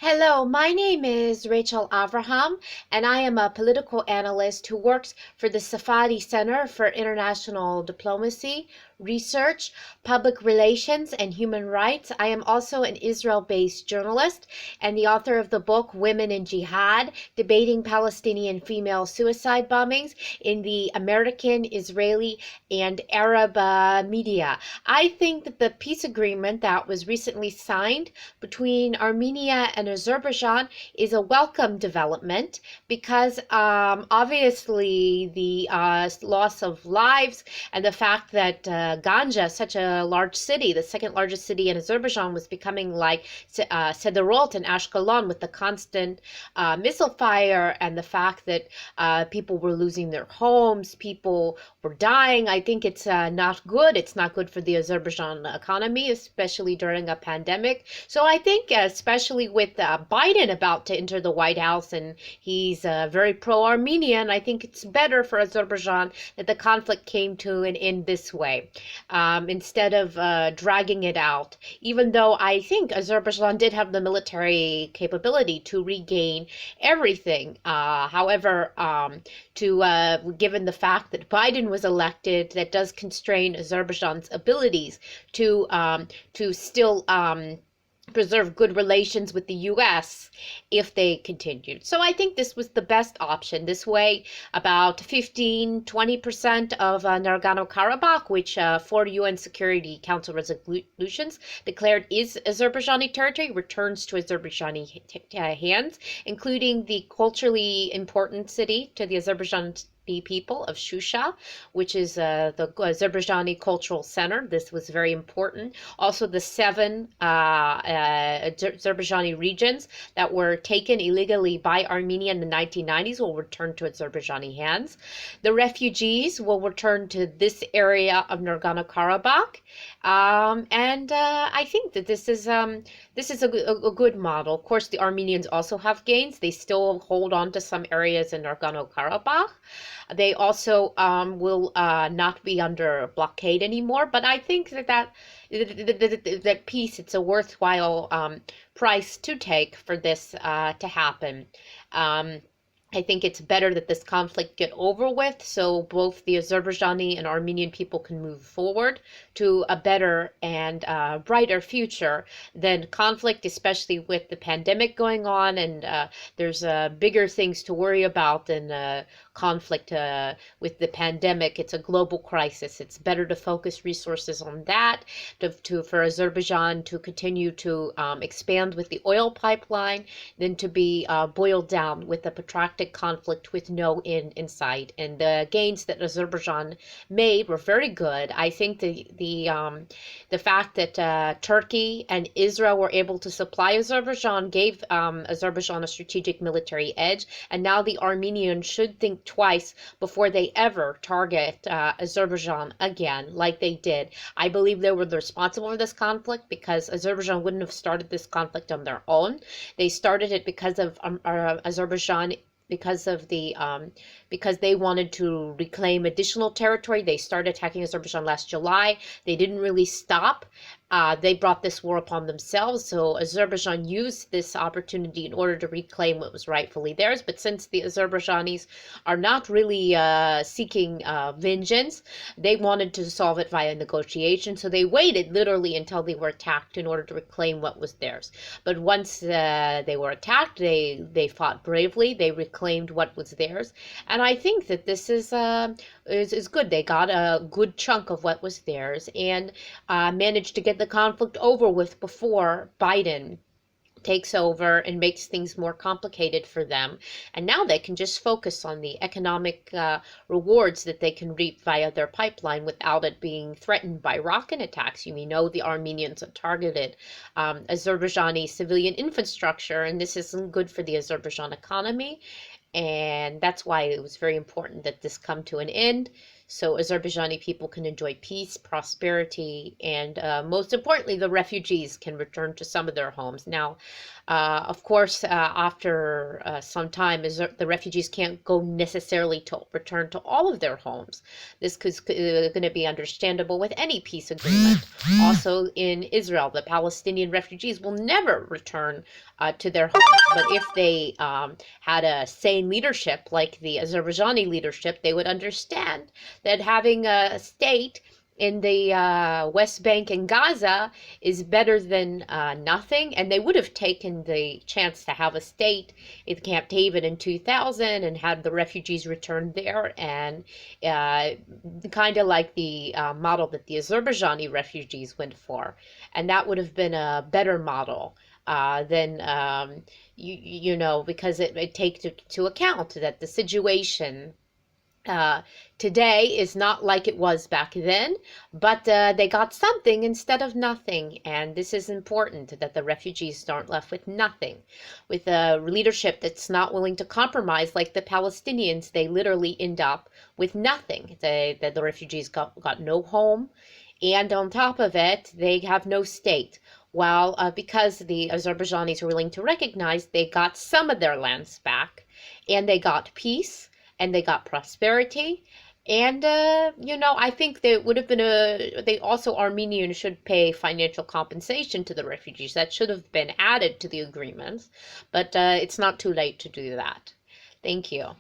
Hello, my name is Rachel Avraham, and I am a political analyst who works for the Safadi Center for International Diplomacy, Research, Public Relations, and Human Rights. I am also an Israel-based journalist and the author of the book Women in Jihad, Debating Palestinian Female Suicide Bombings in the American, Israeli, and Arab media. I think that the peace agreement that was recently signed between Armenia and Azerbaijan is a welcome development because obviously the loss of lives and the fact that Ganja, such a large city, the second largest city in Azerbaijan, was becoming like Sderot and Ashkelon with the constant missile fire and the fact that people were losing their homes, people were dying. I think it's not good. It's not good for the Azerbaijan economy, especially during a pandemic. So I think, especially with Biden about to enter the White House and he's very pro-Armenian, I think it's better for Azerbaijan that the conflict came to an end this way, instead of dragging it out. Even though I think Azerbaijan did have the military capability to regain everything. However, given the fact that Biden was elected, that does constrain Azerbaijan's abilities to still preserve good relations with the U.S. if they continued. So I think this was the best option. This way, about 15-20% of Nagorno-Karabakh, which 4 UN Security Council resolutions declared is Azerbaijani territory, returns to Azerbaijani hands, including the culturally important city to the Azerbaijani people of Shusha, which is the Azerbaijani Cultural Center. This was very important. Also, the 7 Azerbaijani regions that were taken illegally by Armenia in the 1990s will return to Azerbaijani hands. The refugees will return to this area of Nagorno-Karabakh, and I think that this is a good model. Of course, the Armenians also have gains. They still hold on to some areas in Nagorno-Karabakh. They also will not be under blockade anymore. But I think that peace, it's a worthwhile price to take for this to happen. I think it's better that this conflict get over with so both the Azerbaijani and Armenian people can move forward to a better and brighter future than conflict, especially with the pandemic going on, and there's bigger things to worry about than conflict with the pandemic. It's a global crisis. It's better to focus resources on that, for Azerbaijan to continue to expand with the oil pipeline than to be boiled down with a protracted conflict with no end in sight. And the gains that Azerbaijan made were very good. I think the fact that Turkey and Israel were able to supply Azerbaijan gave Azerbaijan a strategic military edge, and now the Armenians should think twice before they ever target Azerbaijan again, like they did. I believe they were responsible for this conflict because Azerbaijan wouldn't have started this conflict on their own. They started it because of Azerbaijan, because they wanted to reclaim additional territory. They started attacking Azerbaijan last July. They didn't really stop. They brought this war upon themselves. So Azerbaijan used this opportunity in order to reclaim what was rightfully theirs. But since the Azerbaijanis are not really seeking vengeance, they wanted to solve it via negotiation. So they waited literally until they were attacked in order to reclaim what was theirs. But once they were attacked, they fought bravely. They reclaimed what was theirs. And I think that this is good. They got a good chunk of what was theirs and managed to get the conflict over with before Biden takes over and makes things more complicated for them. And now they can just focus on the economic rewards that they can reap via their pipeline without it being threatened by rocket attacks. You may know the Armenians have targeted Azerbaijani civilian infrastructure, and this isn't good for the Azerbaijan economy. And that's why it was very important that this come to an end so Azerbaijani people can enjoy peace, prosperity, and most importantly, the refugees can return to some of their homes. Now, of course, after some time, the refugees can't go necessarily to return to all of their homes. This is going to be understandable with any peace agreement. Also, in Israel, the Palestinian refugees will never return to their homes. But if they had a sane leadership like the Azerbaijani leadership, they would understand that having a state in the West Bank and Gaza is better than nothing. And they would have taken the chance to have a state in Camp David in 2000 and had the refugees return there, and kind of like the model that the Azerbaijani refugees went for. And that would have been a better model than, you know, because it takes to account that the situation today is not like it was back then, but they got something instead of nothing. And this is important, that the refugees aren't left with nothing. With a leadership that's not willing to compromise, like the Palestinians, they literally end up with nothing. The refugees got no home, and on top of it, they have no state. Well, because the Azerbaijanis are willing to recognize, they got some of their lands back, and they got peace, and they got prosperity. And, you know, I think there would have been Armenians should pay financial compensation to the refugees. That should have been added to the agreements, but it's not too late to do that. Thank you.